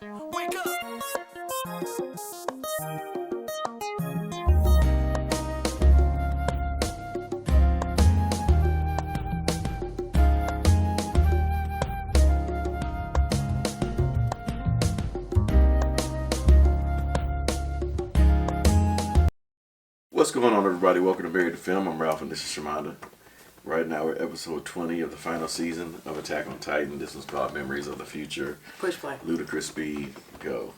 Wake up! What's going on, everybody? Welcome to Married to Film. I'm Ralph and this is Shamanda. Right now we're episode 20 of the final season of Attack on Titan. This one's called Memories of the Future. Push play. Ludicrous speed, go.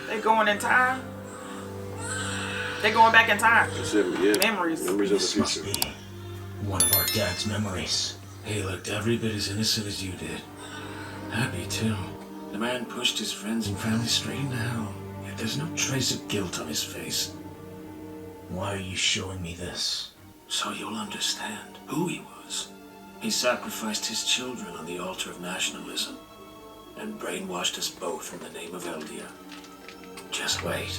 They going in time? They going back in time? Specifically, yeah. Memories. Memories of the This must future. be one of our dad's memories. He looked every bit as innocent as you did. Happy, too. The man pushed his friends and family straight into hell. Yet there's no trace of guilt on his face. Why are you showing me this? So you'll understand who he was. He sacrificed his children on the altar of nationalism and brainwashed us both in the name of Eldia. Just wait.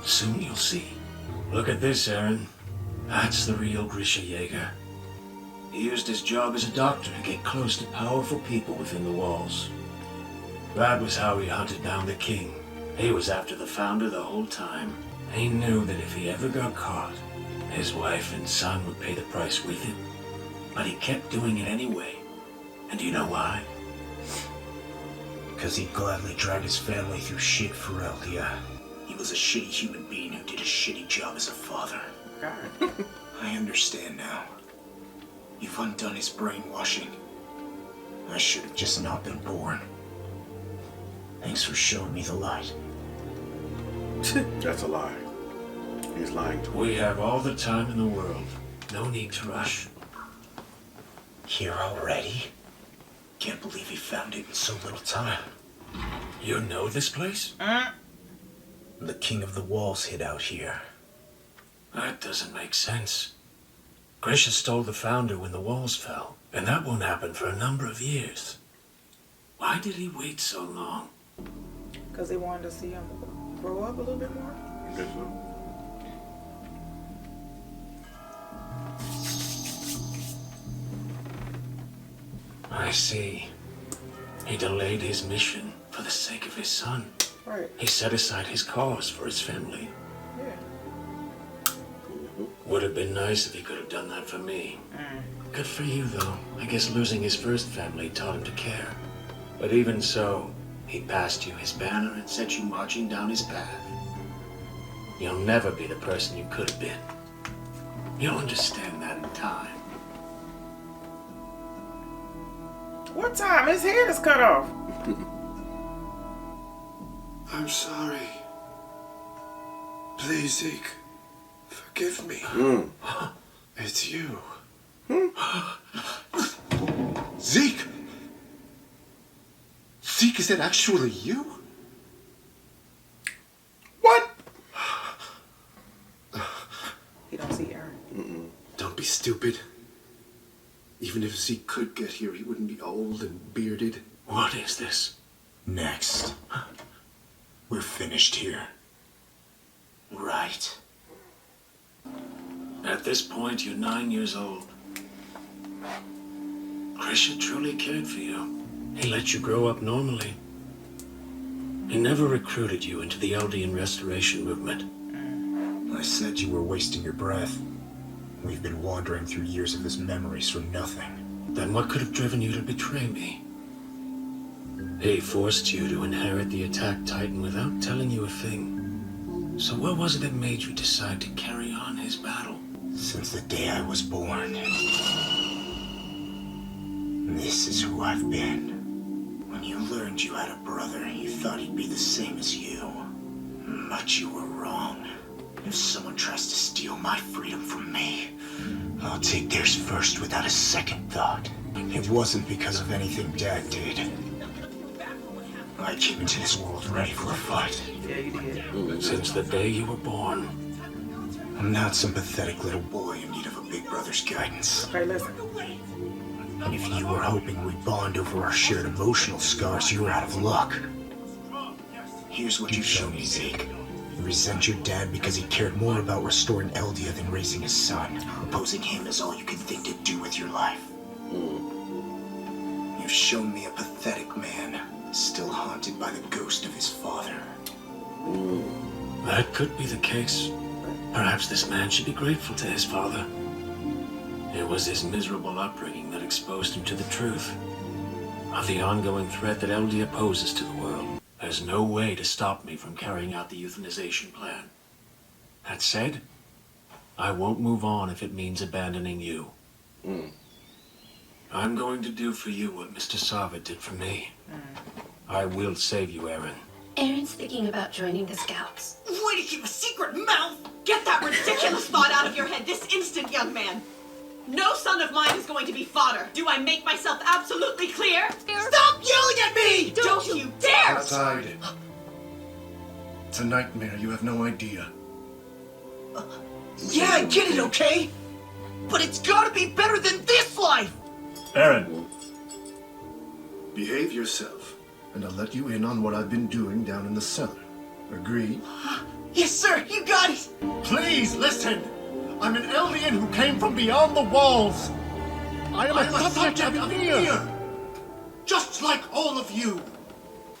Soon you'll see. Look at this, Eren. That's the real Grisha Jaeger. He used his job as a doctor to get close to powerful people within the walls. That was how he hunted down the king. He was after the founder the whole time. He knew that if he ever got caught, his wife and son would pay the price with him. But he kept doing it anyway. And do you know why? Because he'd gladly drag his family through shit for Eldia. He was a shitty human being who did a shitty job as a father. God. I understand now. You've undone his brainwashing. I should have just not been born. Thanks for showing me the light. That's a lie. He's lying to We have all the time in the world. No need to rush. Here already? Can't believe he found it in so little time. You know this place? The king of the walls hid out here. That doesn't make sense. Grisha stole the founder when the walls fell, and that won't happen for a number of years. Why did he wait so long? Because they wanted to see him grow up a little bit more. I guess so. I see. He delayed his mission for the sake of his son. Right. He set aside his cause for his family. Yeah. Would have been nice if he could have done that for me. Good for you, though. I guess losing his first family taught him to care. But even so, he passed you his banner and set you marching down his path. You'll never be the person you could have been. You'll understand that in time. What time? His head is cut off. I'm sorry. Please, Zeke, forgive me. It's you. Zeke! Zeke, is that actually you? What? He don't see Eren. Don't be stupid. Even if Zeke could get here, he wouldn't be old and bearded. What is this? Next. We're finished here. Right. At this point, you're 9 years old. Grisha truly cared for you. He let you grow up normally. He never recruited you into the Eldian Restoration movement. I said you were wasting your breath. We've been wandering through years of his memories for nothing. Then what could have driven you to betray me? He forced you to inherit the Attack Titan without telling you a thing. So what was it that made you decide to carry on his battle? Since the day I was born. This is who I've been. When you learned you had a brother, you thought he'd be the same as you. But you were wrong. If someone tries to steal my freedom from me, I'll take theirs first without a second thought. It wasn't because of anything Dad did. I came into this world ready for a fight. Yeah, you did. Since the day you were born. I'm not some pathetic little boy in need of a big brother's guidance. Okay, listen. And if you were hoping we'd bond over our shared emotional scars, you were out of luck. Here's what you've shown me, Zeke. You resent your dad because he cared more about restoring Eldia than raising his son. Opposing him is all you can think to do with your life. You've shown me a pathetic pathetic man, still haunted by the ghost of his father. That could be the case. Perhaps this man should be grateful to his father. It was his miserable upbringing that exposed him to the truth of the ongoing threat that Eldia poses to the world. There's no way to stop me from carrying out the euthanization plan. That said, I won't move on if it means abandoning you. I'm going to do for you what Mr. Sava did for me. I will save you, Eren. Eren's thinking about joining the Scouts. Way to keep a secret mouth! Get that ridiculous thought out of your head this instant, young man! No son of mine is going to be fodder. Do I make myself absolutely clear? Stop yelling at me! Don't you dare! Outside. It's a nightmare. You have no idea. Yeah, I get it, okay? But it's gotta be better than this life! Eren! Behave yourself, and I'll let you in on what I've been doing down in the cellar. Agree? Yes, sir, you got it! Please listen! I'm an Eldian who came from beyond the walls! I am a subject of Ymir! Just like all of you!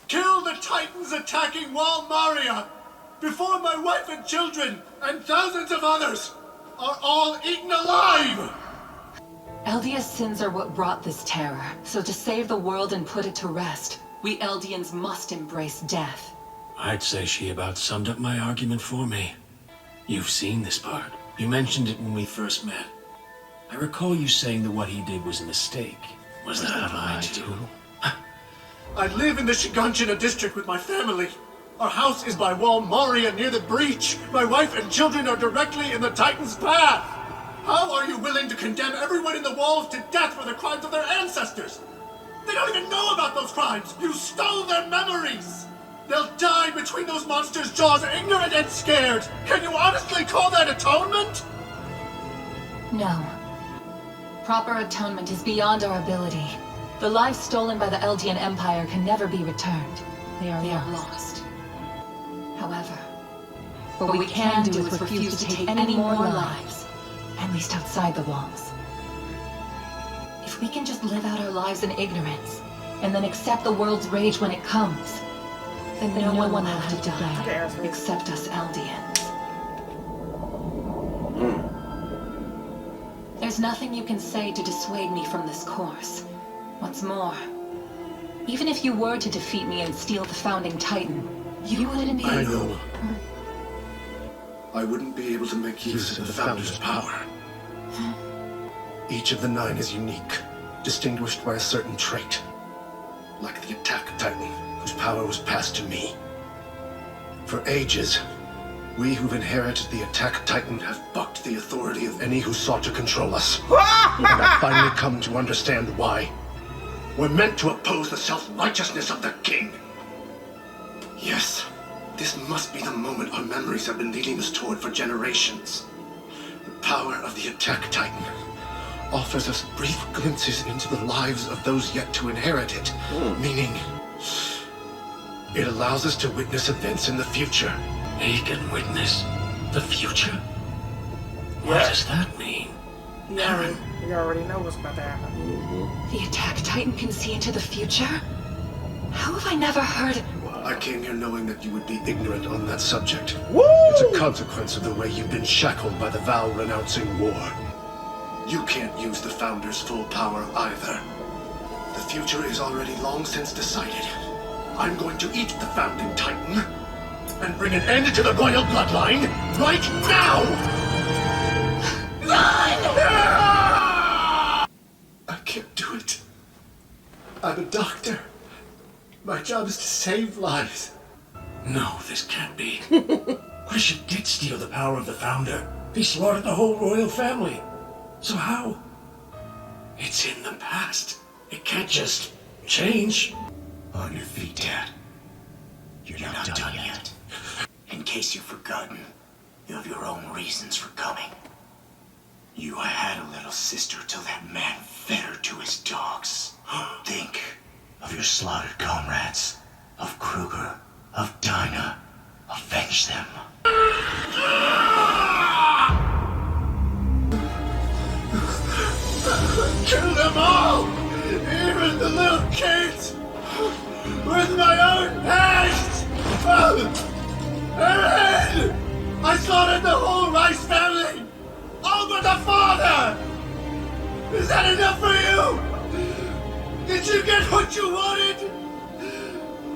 Kill the Titans attacking ᴄʟɪᴛᴏ before my wife and children and thousands of others are all eaten alive! Eldia's sins are what brought this terror, so to save the world and put it to rest, we Eldians must embrace death. I'd say she about summed up my argument for me. You've seen this part. You mentioned it when we first met. I recall you saying that what he did was a mistake. Was that a lie too? I live in the Shiganshina district with my family. Our house is by ᴄʟɪᴛᴏ near the breach. My wife and children are directly in the Titan's path. How are you willing to condemn everyone in the walls to death for the crimes of their ancestors? They don't even know about those crimes. You stole their memories. They'll die between those monsters' jaws, ignorant and scared. Can you honestly call that atonement? No. Proper atonement is beyond our ability. The lives stolen by the Eldian Empire can never be returned. They are lost. However, what we can do is refuse to take any more lives, at least outside the walls. If we can just live out our lives in ignorance, and then accept the world's rage when it comes, then no one will have to die, except us Eldians. There's nothing you can say to dissuade me from this course. What's more, even if you were to defeat me and steal the Founding Titan, you wouldn't be... I know. I wouldn't be able to make use of the Founder's power. Each of the 9 is unique, distinguished by a certain trait. Like the Attack Titan, whose power was passed to me. For ages, we who've inherited the Attack Titan have bucked the authority of any who sought to control us. And I've finally come to understand why. We're meant to oppose the self-righteousness of the king. Yes, this must be the moment our memories have been leading us toward for generations. The power of the Attack Titan offers us brief glimpses into the lives of those yet to inherit it. Meaning, it allows us to witness events in the future. He can witness the future? What does that mean? Eren? You already know what's about to happen. The Attack Titan can see into the future? How have I never heard... I came here knowing that you would be ignorant on that subject. Woo! It's a consequence of the way you've been shackled by the vow-renouncing war. You can't use the Founder's full power either. The future is already long since decided. I'm going to eat the Founding Titan and bring an end to the royal bloodline right now! I can't do it. I'm a doctor. My job is to save lives. No, this can't be. Grisha did steal the power of the Founder. He slaughtered the whole royal family. So how? It's in the past. It can't just change. On your feet, Dad. You're not done yet. In case you've forgotten, you have your own reasons for coming. You had a little sister till that man fed her to his dogs. Think of your slaughtered comrades, of Kruger, of Dinah. Avenge them. Kill them all! Even the little kids! Eren! I slaughtered the whole Rice family! All but the father! Is that enough for you? Did you get what you wanted?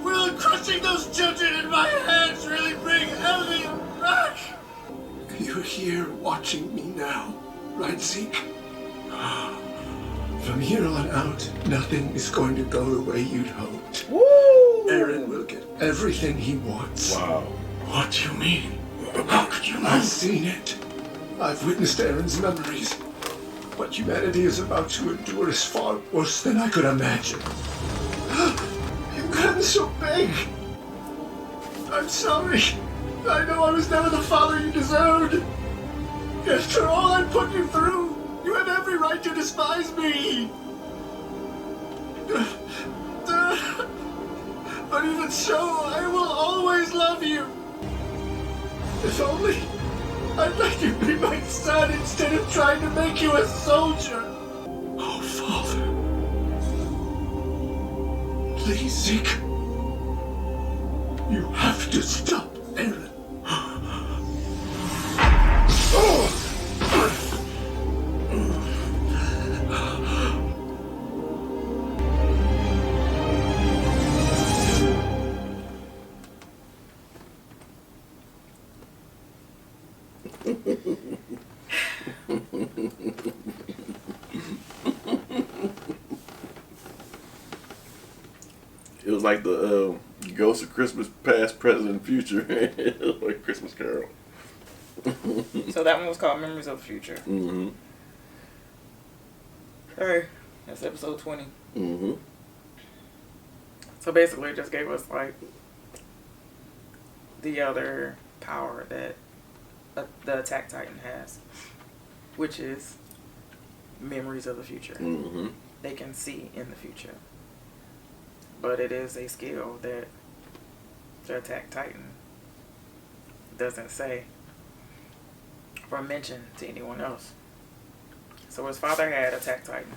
Will crushing those children in my hands really bring Ellie back? You're here watching me now, right, Zeke? From here on out, nothing is going to go the way you'd hoped. Woo! Eren will get everything he wants. Wow. What do you mean? How could you not? I've seen it. I've witnessed Eren's memories. What humanity is about to endure is far worse than I could imagine. You've gotten so big. I'm sorry. I know I was never the father you deserved. After all I put you through, you have every right to despise me. But even so, I will always love you. If only I'd let you be my son instead of trying to make you a soldier. Oh, Father. Please, Zeke. You have to stop Eren. Oh! It was like the Ghost of Christmas Past, Present, and Future. It was like Christmas Carol. So that one was called Memories of the Future. Mm-hmm. Alright, that's episode 20. Mm-hmm. So basically it just gave us like the other power that the Attack Titan has, which is memories of the future. Mm-hmm. They can see in the future. But it is a skill that the Attack Titan doesn't say or mention to anyone else. So his father had Attack Titan.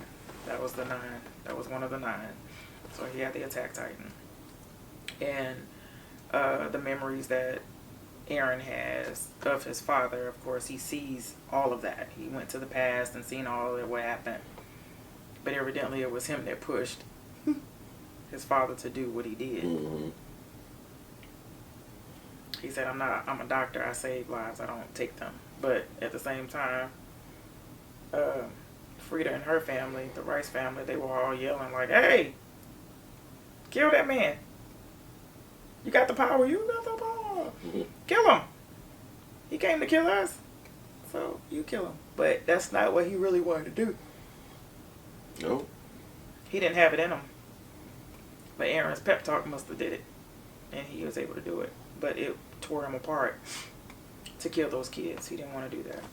That was the 9. That was one of the 9. So he had the Attack Titan. And the memories that Eren has of his father, of course, he sees all of that. He went to the past and seen all of what happened. But evidently it was him that pushed his father to do what he did. Mm-hmm. He said, I'm a doctor, I save lives, I don't take them. But at the same time, Frida and her family, the Rice family, they were all yelling like, hey, kill that man. You got the power, you got the power. Mm-hmm. Kill him. He came to kill us, so you kill him. But that's not what he really wanted to do. No. He didn't have it in him. But Eren's pep talk must have did it. And he was able to do it. But it tore him apart to kill those kids. He didn't want to do that.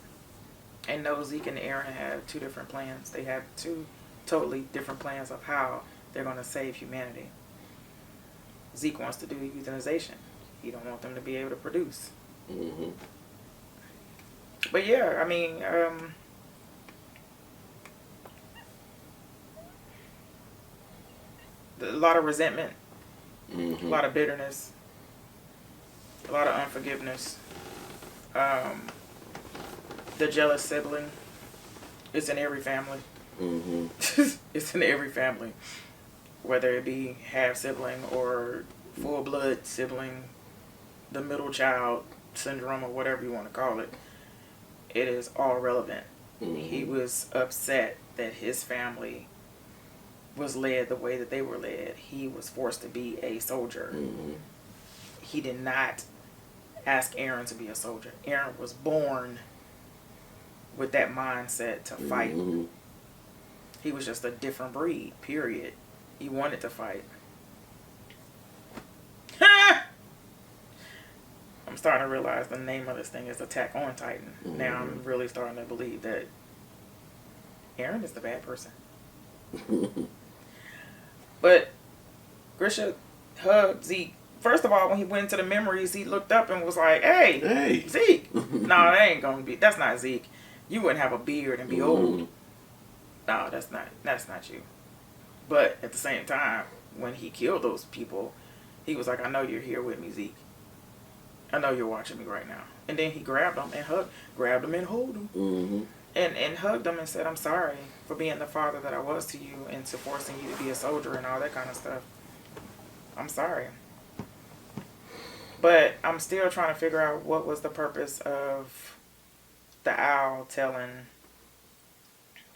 And no, Zeke and Eren have 2 different plans. They have 2 totally different plans of how they're going to save humanity. Zeke wants to do euthanization. He don't want them to be able to produce. Mm-hmm. But yeah, I mean, a lot of resentment, Mm-hmm. a lot of bitterness, a lot of unforgiveness. The jealous sibling, it's in every family. Mm-hmm. It's in every family, whether it be half sibling or full blood sibling, the middle child syndrome or whatever you want to call it. It is all relevant. Mm-hmm. He was upset that his family was led the way that they were led. He was forced to be a soldier. Mm-hmm. He did not ask Eren to be a soldier. Eren was born with that mindset to fight. Mm-hmm. He was just a different breed, period. He wanted to fight. I'm starting to realize the name of this thing is Attack on Titan. Mm-hmm. Now I'm really starting to believe that Eren is the bad person. But Grisha hugged Zeke. First of all, when he went into the memories, he looked up and was like, hey, Zeke. No, that ain't gonna be, that's not Zeke. You wouldn't have a beard and be old. No, that's not you. But at the same time, when he killed those people, he was like, I know you're here with me, Zeke. I know you're watching me right now. And then he grabbed him and held him. Mm-hmm. And hugged him and said, I'm sorry for being the father that I was to you and to forcing you to be a soldier and all that kind of stuff. I'm sorry. But I'm still trying to figure out what was the purpose of the owl telling,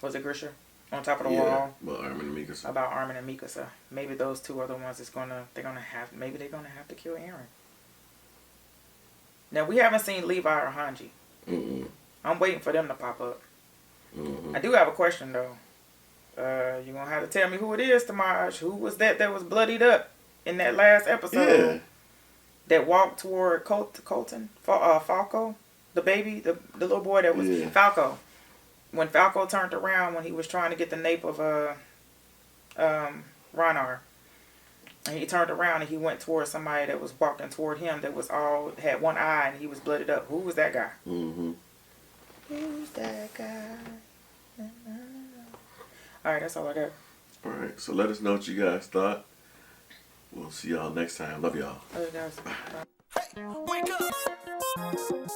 was it Grisha? On top of the wall? About Armin and Mikasa. About Armin and Mikasa. Maybe those two are the ones that's they're gonna have to kill Eren. Now, we haven't seen Levi or Hanji. Mm-mm. I'm waiting for them to pop up. Mm-hmm. I do have a question, though. You're going to have to tell me who it is, Tamaj. Who was that was bloodied up in that last episode? Yeah. That walked toward Falco? The baby? The little boy that was... Yeah. Falco. When Falco turned around when he was trying to get the nape of Ragnar. And he turned around and he went towards somebody that was walking toward him that was had one eye and he was blooded up. Who was that guy? Mm-hmm. Who's that guy? Alright, that's all I got. Alright, so let us know what you guys thought. We'll see y'all next time. Love y'all. Love you guys. Bye. Wake up!